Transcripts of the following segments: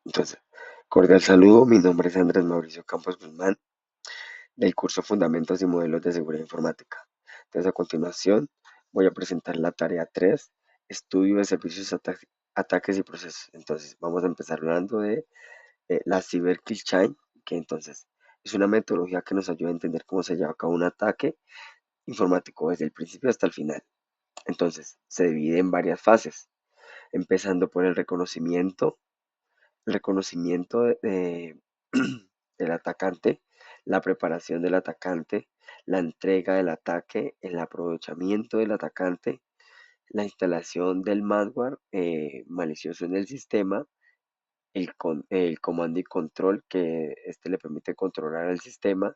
Entonces, cordial saludo, mi nombre es Andrés Mauricio Campos Guzmán, del curso Fundamentos y Modelos de Seguridad Informática. Entonces, a continuación, voy a presentar la tarea 3, Estudio de Servicios, Ataques y Procesos. Entonces, vamos a empezar hablando de la Cyber Kill Chain, que entonces es una metodología que nos ayuda a entender cómo se lleva a cabo un ataque informático desde el principio hasta el final. Entonces, se divide en varias fases, empezando por el reconocimiento del atacante, la preparación del atacante, la entrega del ataque, el aprovechamiento del atacante, la instalación del malware malicioso en el sistema, el comando y control que este le permite controlar el sistema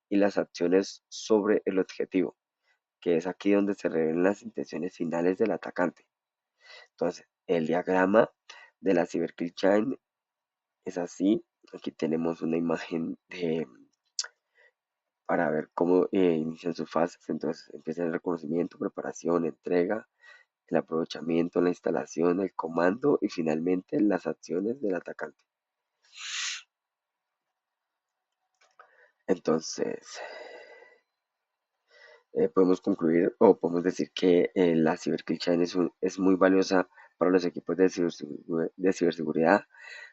y las acciones sobre el objetivo, que es aquí donde se revelan las intenciones finales del atacante. Entonces, el diagrama de la Cyberkill Chain es así. Aquí tenemos una imagen para ver cómo inician sus fases. Entonces empieza el reconocimiento, preparación, entrega, el aprovechamiento, la instalación, el comando y finalmente las acciones del atacante. Entonces, podemos concluir o podemos decir que la Cyberkill Chain es muy valiosa para los equipos de ciberseguridad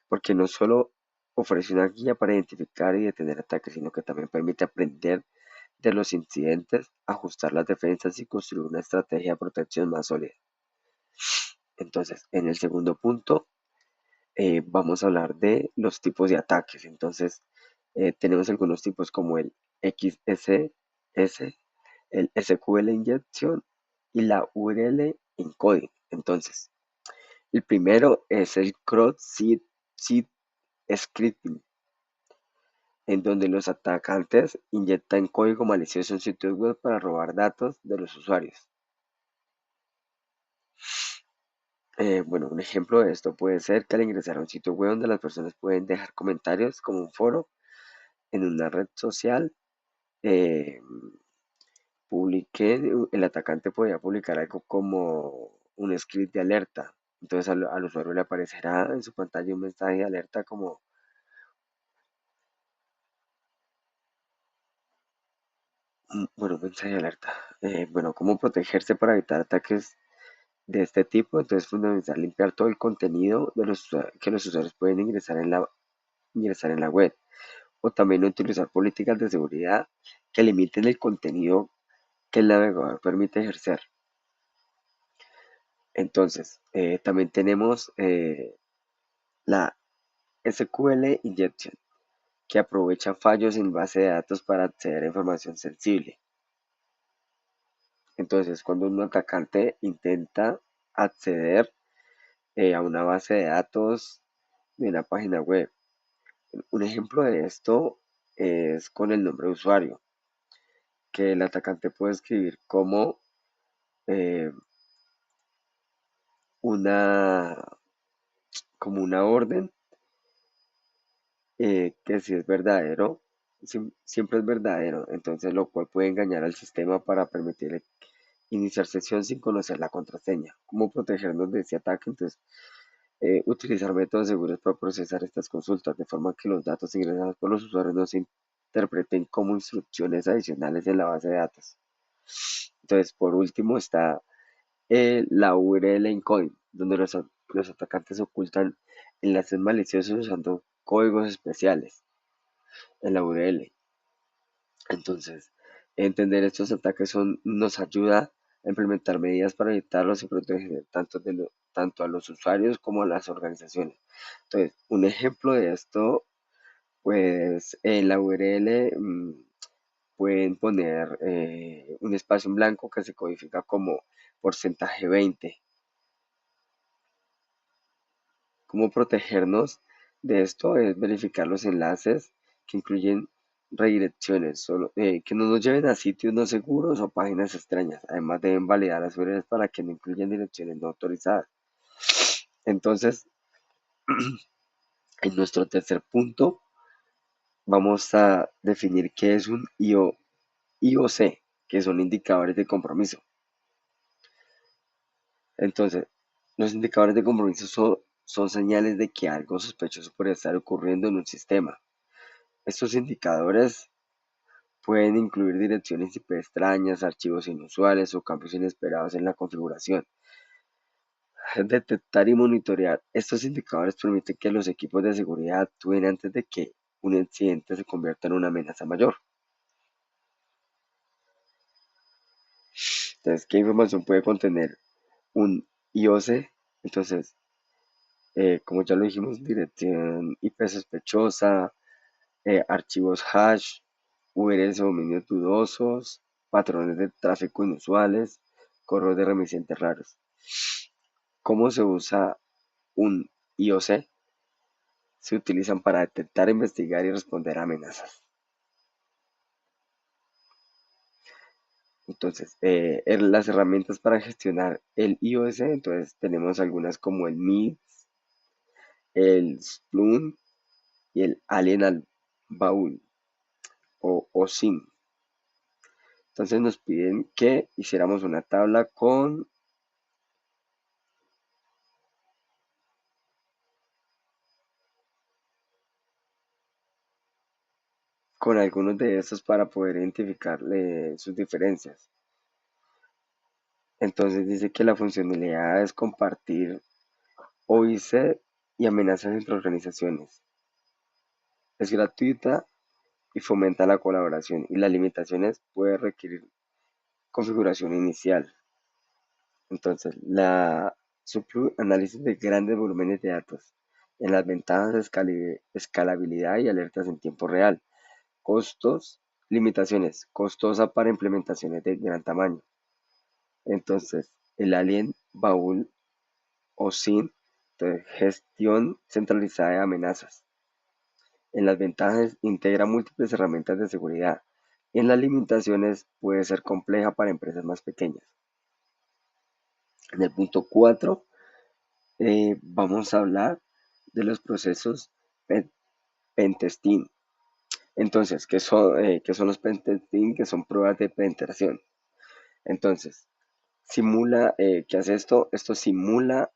porque no solo ofrece una guía para identificar y detener ataques, sino que también permite aprender de los incidentes, ajustar las defensas y construir una estrategia de protección más sólida. Entonces, en el segundo punto, vamos a hablar de los tipos de ataques. Entonces, tenemos algunos tipos como el XSS, el SQL Injection y la URL Encoding. Entonces, el primero es el cross-site scripting, en donde los atacantes inyectan código malicioso en sitios web para robar datos de los usuarios. Bueno, un ejemplo de esto puede ser que al ingresar a un sitio web donde las personas pueden dejar comentarios como un foro en una red social, eh, el atacante podría publicar algo como un script de alerta. Entonces al usuario le aparecerá en su pantalla un mensaje de alerta como, bueno, un mensaje de alerta. Bueno, cómo protegerse para evitar ataques de este tipo. Entonces es fundamental limpiar todo el contenido que los usuarios pueden ingresar en la web, o también utilizar políticas de seguridad que limiten el contenido que el navegador permite ejercer. Entonces, también tenemos la SQL Injection, que aprovecha fallos en base de datos para acceder a información sensible. Entonces, cuando un atacante intenta acceder a una base de datos de una página web. Un ejemplo de esto es con el nombre de usuario, que el atacante puede escribir eh, una, como una orden, que si es verdadero, siempre es verdadero, entonces lo cual puede engañar al sistema para permitirle iniciar sesión sin conocer la contraseña. ¿Cómo protegernos de ese ataque? Entonces, utilizar métodos seguros para procesar estas consultas, de forma que los datos ingresados por los usuarios no se interpreten como instrucciones adicionales en la base de datos. Entonces, por último está la URL encoding, donde los atacantes ocultan enlaces maliciosos usando códigos especiales en la URL. Entonces, entender estos ataques nos ayuda a implementar medidas para evitarlos y proteger tanto a los usuarios como a las organizaciones. Entonces, un ejemplo de esto, pues en la URL pueden poner un espacio en blanco que se codifica como porcentaje 20. ¿Cómo protegernos de esto? Es verificar los enlaces que incluyen redirecciones, que no nos lleven a sitios no seguros o páginas extrañas. Además, deben validar las URLs para que no incluyan direcciones no autorizadas. Entonces, en nuestro tercer punto, vamos a definir qué es un IOC, que son indicadores de compromiso. Entonces, los indicadores de compromiso son señales de que algo sospechoso podría estar ocurriendo en un sistema. Estos indicadores pueden incluir direcciones IP extrañas, archivos inusuales o cambios inesperados en la configuración. Detectar y monitorear estos indicadores permite que los equipos de seguridad actúen antes de que un incidente se convierta en una amenaza mayor. Entonces, ¿qué información puede contener un IOC? Entonces, como ya lo dijimos, dirección IP sospechosa, archivos hash, URLs de dominio dudosos, patrones de tráfico inusuales, correos de remitentes raros. ¿Cómo se usa un IOC? Se utilizan para detectar, investigar y responder a amenazas. Entonces, las herramientas para gestionar el IOS, entonces tenemos algunas como el MIDS, el Splunk y el Alien al Baúl o SIM. Entonces nos piden que hiciéramos una tabla con algunos de estos para poder identificar sus diferencias. Entonces dice que la funcionalidad es compartir OIC y amenazas entre organizaciones. Es gratuita y fomenta la colaboración y las limitaciones puede requerir configuración inicial. Entonces, la análisis de grandes volúmenes de datos en las ventajas de escalabilidad y alertas en tiempo real. Costos, limitaciones, costosa para implementaciones de gran tamaño. Entonces, el Alien Baúl o SIN, gestión centralizada de amenazas. En las ventajas integra múltiples herramientas de seguridad. En las limitaciones puede ser compleja para empresas más pequeñas. En el punto 4 vamos a hablar de los procesos pentesting. Entonces, qué son los pentesting? Que son pruebas de penetración. Entonces, ¿qué hace esto? Esto simula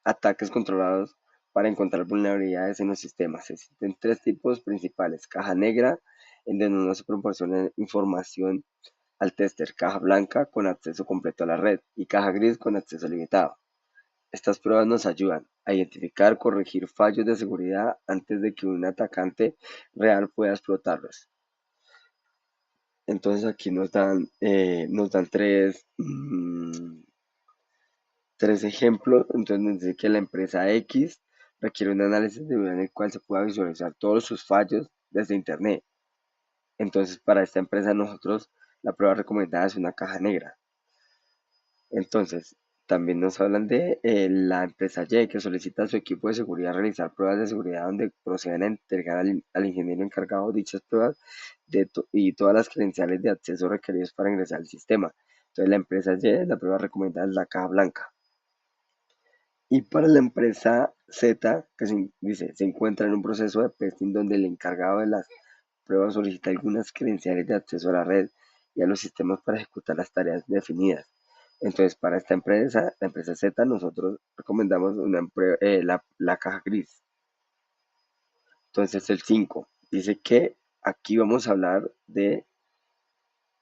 ataques controlados para encontrar vulnerabilidades en los sistemas. Existen tres tipos principales: caja negra, en donde no se proporciona información al tester; caja blanca, con acceso completo a la red; y caja gris, con acceso limitado. Estas pruebas nos ayudan a identificar, corregir fallos de seguridad antes de que un atacante real pueda explotarlos. Entonces aquí nos dan tres ejemplos. Entonces nos dice que la empresa X requiere un análisis de en el cual se pueda visualizar todos sus fallos desde Internet. Entonces, para esta empresa nosotros la prueba recomendada es una caja negra. Entonces, también nos hablan de la empresa Y, que solicita a su equipo de seguridad realizar pruebas de seguridad donde procedan a entregar al ingeniero encargado dichas pruebas y todas las credenciales de acceso requeridas para ingresar al sistema. Entonces, la empresa Y, la prueba recomendada es la caja blanca. Y para la empresa Z, que se encuentra en un proceso de testing donde el encargado de las pruebas solicita algunas credenciales de acceso a la red y a los sistemas para ejecutar las tareas definidas. Entonces, para esta empresa, la empresa Z, nosotros recomendamos la caja gris. Entonces, el 5 dice que aquí vamos a hablar de,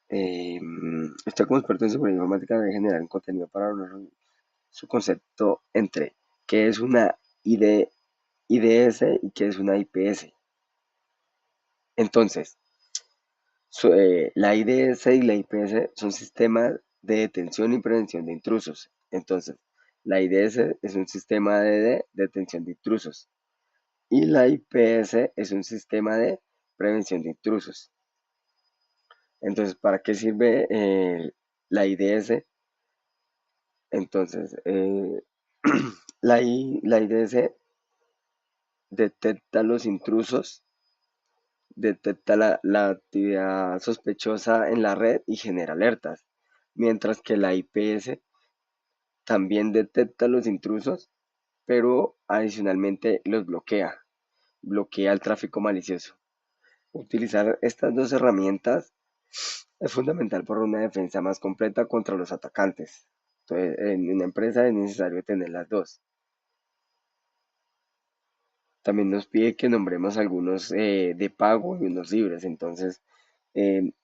estoy como experto en seguridad informática, de generar un contenido para hablar su concepto entre qué es una IDS y qué es una IPS. Entonces, la IDS y la IPS son sistemas de detención y prevención de intrusos. Entonces, la IDS es un sistema de detención de intrusos y la IPS es un sistema de prevención de intrusos. Entonces, ¿para qué sirve la IDS? Entonces, la IDS detecta los intrusos, detecta la actividad sospechosa en la red y genera alertas, mientras que la IPS también detecta los intrusos, pero adicionalmente los bloquea el tráfico malicioso. Utilizar estas dos herramientas es fundamental para una defensa más completa contra los atacantes. Entonces, en una empresa es necesario tener las dos. también nos pide que nombremos algunos de pago y unos libres. Entonces, en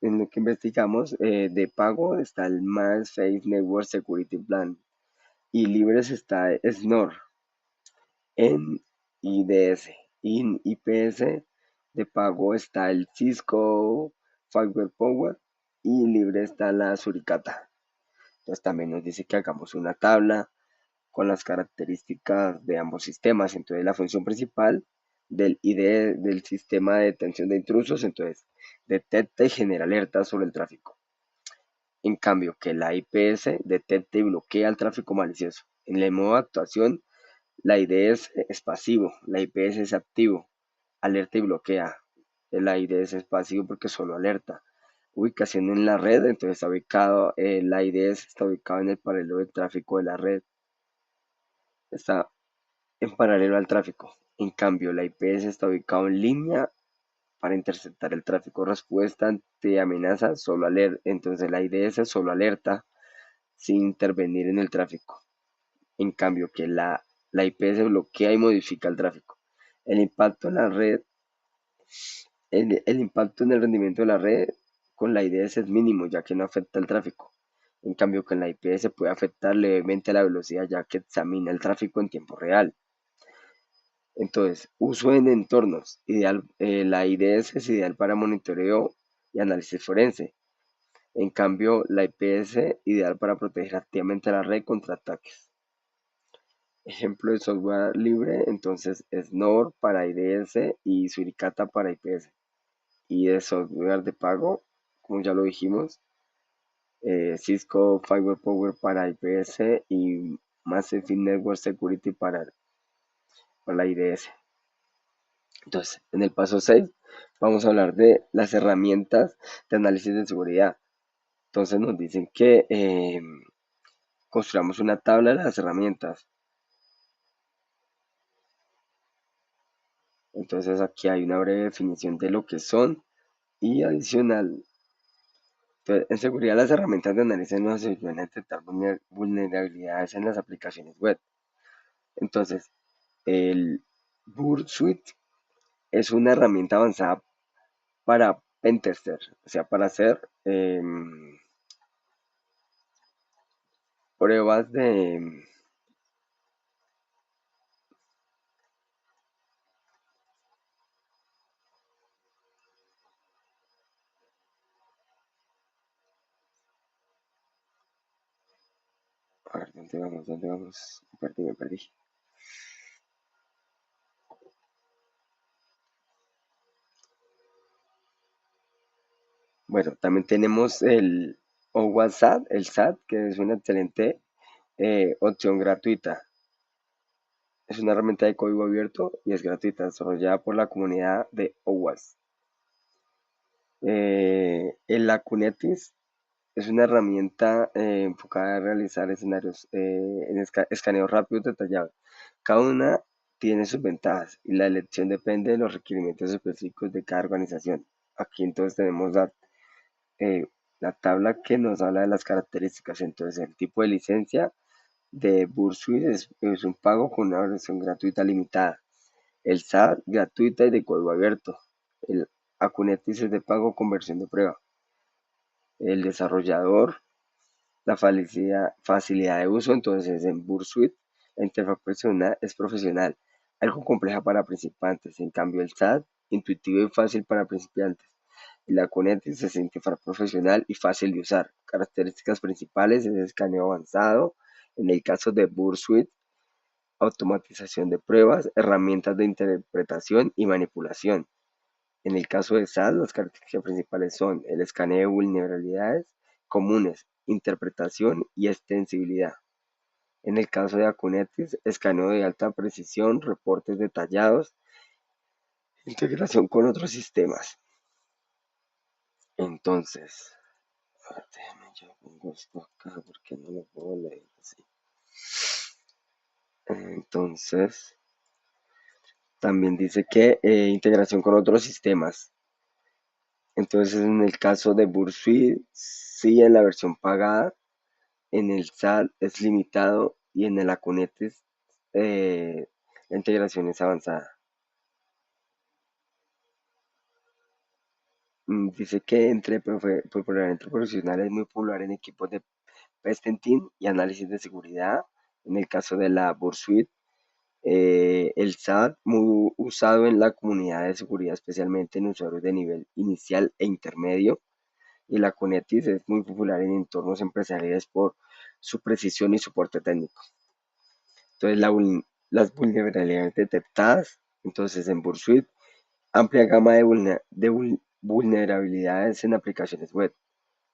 lo que investigamos, de pago está el MagSafe Network Security Plan y libres está SNOR en IDS. En IPS de pago está el Cisco Fiber Power y libre está la Suricata. Entonces también nos dice que hagamos una tabla con las características de ambos sistemas. Entonces la función principal del IDE del sistema de detención de intrusos, entonces detecta y genera alertas sobre el tráfico. En cambio, que la IPS detecta y bloquea el tráfico malicioso. En el modo de actuación, la IDS es pasivo, la IPS es activo, alerta y bloquea. La IDS es pasivo porque solo alerta. Ubicación en la red, entonces está ubicado, la IDS está ubicado en el paralelo del tráfico de la red, está en paralelo al tráfico. En cambio, la IPS está ubicado en línea para interceptar el tráfico. Respuesta ante amenaza, solo alerta. Entonces la IDS solo alerta sin intervenir en el tráfico. En cambio, que la IPS bloquea y modifica el tráfico. El impacto en la red, el impacto en el rendimiento de la red con la IDS es mínimo, ya que no afecta el tráfico. En cambio, con la IPS puede afectar levemente la velocidad, ya que examina el tráfico en tiempo real. Entonces, uso en entornos. Ideal, la IDS es ideal para monitoreo y análisis forense. En cambio, la IPS ideal para proteger activamente la red contra ataques. Ejemplo de software libre, entonces Snore para IDS y Suricata para IPS. Y de software de pago, como ya lo dijimos, Cisco Fiber Power para IPS y Massive Network Security para la IDS. Entonces, en el paso 6 vamos a hablar de las herramientas de análisis de seguridad. Entonces nos dicen que construyamos una tabla de las herramientas. Entonces aquí hay una breve definición de lo que son y adicional. Entonces, en seguridad las herramientas de análisis nos ayudan a detectar vulnerabilidades en las aplicaciones web. Entonces, el Burst Suite es una herramienta avanzada para pentester, o sea, para hacer pruebas de. A ver, ¿dónde vamos? ¿Dónde vamos? Me perdí. Bueno, también tenemos el OWASP SAT, el SAT, que es una excelente opción gratuita. Es una herramienta de código abierto y es gratuita, desarrollada por la comunidad de OWASP. El Acunetis es una herramienta enfocada a realizar escenarios en escaneo rápido y detallado. Cada una tiene sus ventajas y la elección depende de los requerimientos específicos de cada organización. Aquí entonces tenemos eh, la tabla que nos habla de las características. Entonces el tipo de licencia de Bursuit es un pago con una versión gratuita limitada. El SAT gratuita y de código abierto. El Acunetis es de pago con versión de prueba. El desarrollador, la facilidad de uso, entonces en Bursuit la interfaz personal es profesional, algo compleja para principiantes. En cambio el SAT, intuitivo y fácil para principiantes. Y la Acunetis es interfaz profesional y fácil de usar. Características principales es escaneo avanzado. En el caso de Bursuit, automatización de pruebas, herramientas de interpretación y manipulación. En el caso de SAT, las características principales son el escaneo de vulnerabilidades comunes, interpretación y extensibilidad. En el caso de Acunetis, escaneo de alta precisión, reportes detallados, integración con otros sistemas. Entonces, déjame yo pongo esto acá porque no lo puedo leer así. Entonces, también dice que integración con otros sistemas. Entonces, en el caso de Bursuit, sí, en la versión pagada, en el SAT es limitado y en el Acunetis La integración es avanzada. Dice que popular entre profesionales, muy popular en equipos de testing y análisis de seguridad. En el caso de la Bursuit, el SAT, muy usado en la comunidad de seguridad, especialmente en usuarios de nivel inicial e intermedio. Y la Kubernetes es muy popular en entornos empresariales por su precisión y soporte técnico. Entonces, las vulnerabilidades detectadas, entonces en Bursuit, amplia gama de vulnerabilidades en aplicaciones web.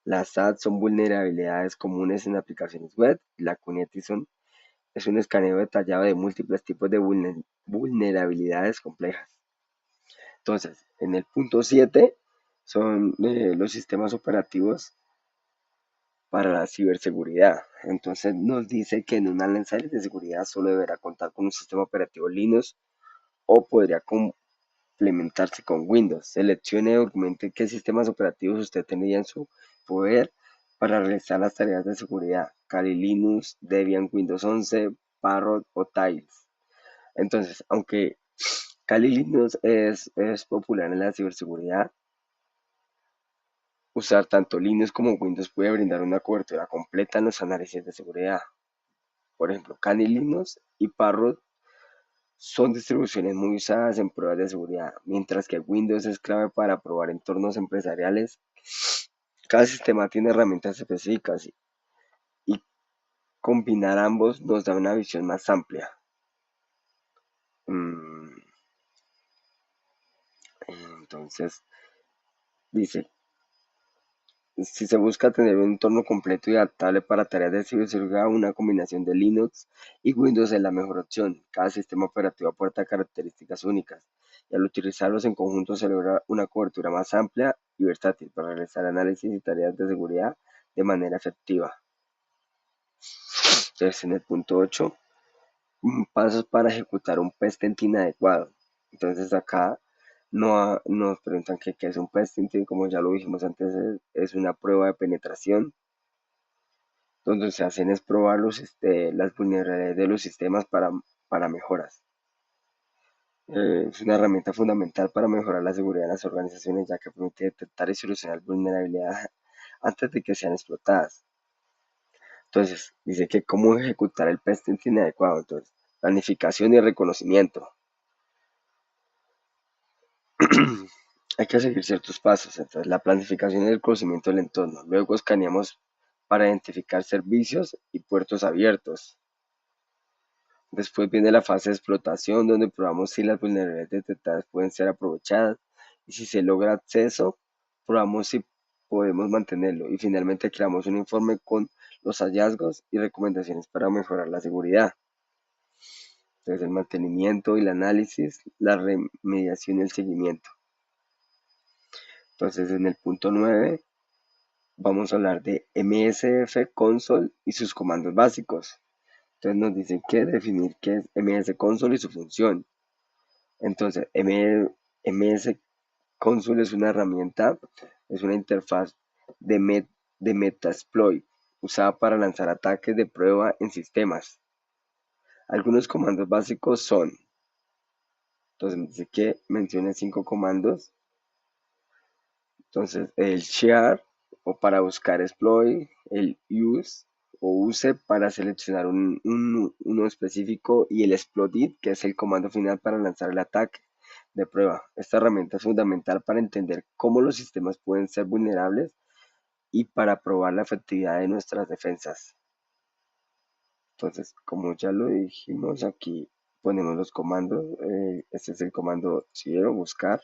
Las SAT son vulnerabilidades comunes en aplicaciones web. La Kubernetes es un escaneo detallado de múltiples tipos de vulnerabilidades complejas. Entonces, en el punto 7 son los sistemas operativos para la ciberseguridad. Entonces nos dice que en un análisis de seguridad solo deberá contar con un sistema operativo Linux o podría complementarse con Windows. Seleccione y documente qué sistemas operativos usted tendría en su poder para realizar las tareas de seguridad. Kali Linux, Debian, Windows 11, Parrot o Tiles. Entonces, aunque Kali Linux es popular en la ciberseguridad, usar tanto Linux como Windows puede brindar una cobertura completa en los análisis de seguridad. Por ejemplo, Kali Linux y Parrot son distribuciones muy usadas en pruebas de seguridad, mientras que Windows es clave para probar entornos empresariales. Cada sistema tiene herramientas específicas y combinar ambos nos da una visión más amplia. Mm, Entonces, dice, si se busca tener un entorno completo y adaptable para tareas de ciberseguridad, una combinación de Linux y Windows es la mejor opción. Cada sistema operativo aporta características únicas y al utilizarlos en conjunto se logra una cobertura más amplia y versátil para realizar análisis y tareas de seguridad de manera efectiva. Entonces, en el punto 8, pasos para ejecutar un testing adecuado. Entonces, acá nos preguntan qué es un testing, como ya lo dijimos antes, es una prueba de penetración donde se hacen es probar las vulnerabilidades de los sistemas para mejoras. Es una herramienta fundamental para mejorar la seguridad de las organizaciones, ya que permite detectar y solucionar vulnerabilidades antes de que sean explotadas. Entonces, dice que cómo ejecutar el testing adecuado. Entonces, planificación y reconocimiento. Hay que seguir ciertos pasos. Entonces, la planificación y el conocimiento del entorno. Luego escaneamos para identificar servicios y puertos abiertos. Después viene la fase de explotación, donde probamos si las vulnerabilidades detectadas pueden ser aprovechadas y si se logra acceso, probamos si podemos mantenerlo y finalmente creamos un informe con los hallazgos y recomendaciones para mejorar la seguridad. Entonces el mantenimiento y el análisis, la remediación y el seguimiento. Entonces en el punto 9 vamos a hablar de MSF Console y sus comandos básicos. Entonces nos dicen que definir qué es MS Console y su función. Entonces, MS Console es una herramienta, es una interfaz de Metasploit usada para lanzar ataques de prueba en sistemas. Algunos comandos básicos son, entonces dice que mencione 5 comandos. Entonces, el share o para buscar exploit, el use o use para seleccionar uno específico y el exploit, que es el comando final para lanzar el ataque de prueba. Esta herramienta es fundamental para entender cómo los sistemas pueden ser vulnerables y para probar la efectividad de nuestras defensas. Entonces, como ya lo dijimos, aquí ponemos los comandos. Este es el comando quiero buscar.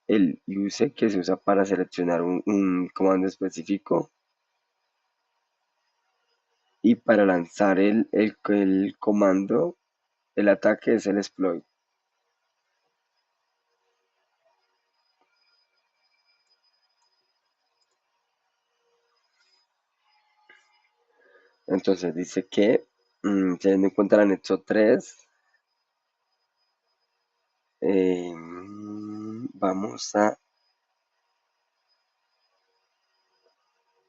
El use que se usa para seleccionar un comando específico y para lanzar el comando, el ataque es el exploit. Entonces dice que teniendo en cuenta el anexo 3, vamos a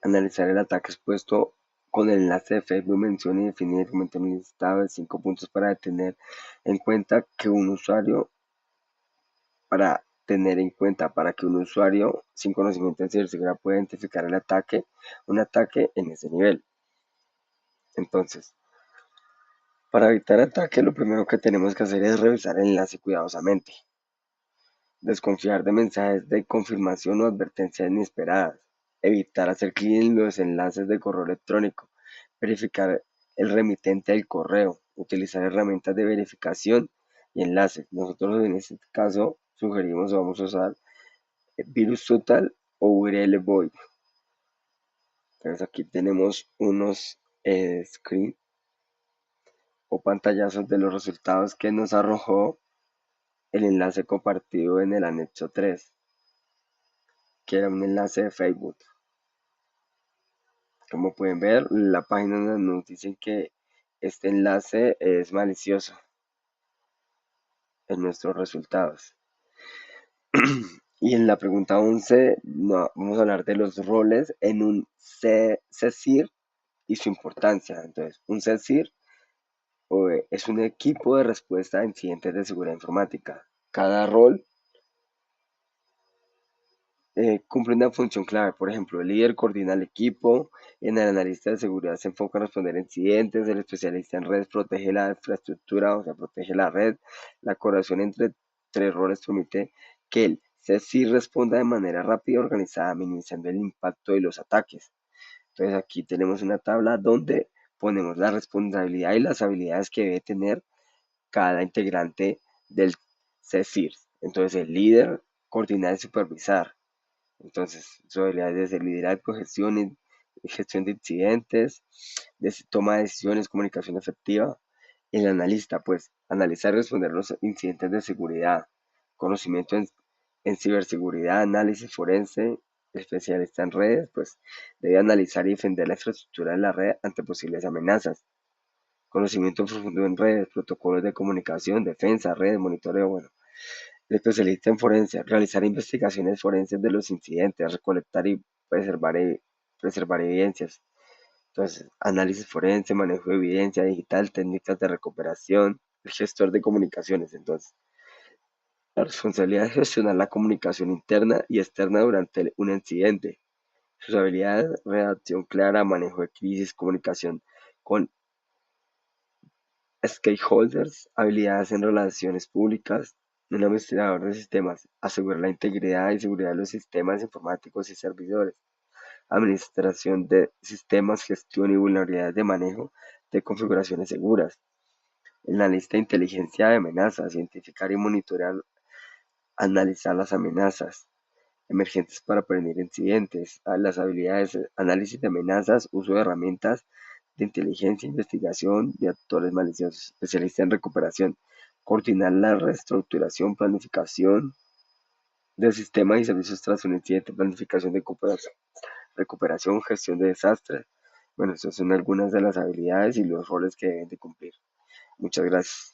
analizar el ataque expuesto con el enlace de Facebook menciona y define documento un listado de 5 puntos para que un usuario sin conocimiento en ciberseguridad pueda identificar un ataque en ese nivel. Entonces, para evitar ataque, lo primero que tenemos que hacer es revisar el enlace cuidadosamente, desconfiar de mensajes de confirmación o advertencias inesperadas, evitar hacer clic en los enlaces de correo electrónico, verificar el remitente del correo, utilizar herramientas de verificación y enlaces. Nosotros en este caso sugerimos o vamos a usar Virus Total o URL Void. Entonces aquí tenemos unos screen o pantallazos de los resultados que nos arrojó el enlace compartido en el anexo 3, que era un enlace de Facebook. Como pueden ver, la página nos dice que este enlace es malicioso en nuestros resultados. Y en la pregunta 11 vamos a hablar de los roles en un CSIR y su importancia. Entonces, un CSIR es un equipo de respuesta a incidentes de seguridad informática. Cada rol cumple una función clave. Por ejemplo, el líder coordina el equipo, en el analista de seguridad se enfoca en responder incidentes, el especialista en redes protege la infraestructura, o sea, protege la red. La correlación entre tres roles permite que el CSI responda de manera rápida y organizada, minimizando el impacto de los ataques. Entonces aquí tenemos una tabla donde ponemos la responsabilidad y las habilidades que debe tener cada integrante del CSIR. Entonces el líder coordinar y supervisar. Entonces, su habilidad es de liderazgo, gestión de incidentes, toma de decisiones, comunicación efectiva. El analista, pues, analizar y responder los incidentes de seguridad, conocimiento en ciberseguridad, análisis forense, especialista en redes, pues, debe analizar y defender la infraestructura de la red ante posibles amenazas. Conocimiento profundo en redes, protocolos de comunicación, defensa, redes, monitoreo, bueno, el especialista en forense, realizar investigaciones forenses de los incidentes, recolectar y preservar evidencias. Entonces, análisis forense, manejo de evidencia digital, técnicas de recuperación, el gestor de comunicaciones. Entonces, la responsabilidad es gestionar la comunicación interna y externa durante un incidente. Sus habilidades, redacción clara, manejo de crisis, comunicación con stakeholders, habilidades en relaciones públicas, un administrador de sistemas, asegurar la integridad y seguridad de los sistemas informáticos y servidores, administración de sistemas, gestión y vulnerabilidades de manejo de configuraciones seguras, analista de inteligencia de amenazas, identificar y monitorear, analizar las amenazas emergentes para prevenir incidentes, las habilidades, análisis de amenazas, uso de herramientas de inteligencia, investigación de actores maliciosos, especialista en recuperación, coordinar la reestructuración, planificación de sistemas y servicios tras un incidente, planificación de recuperación, gestión de desastres. Bueno, esas son algunas de las habilidades y los roles que deben de cumplir. Muchas gracias.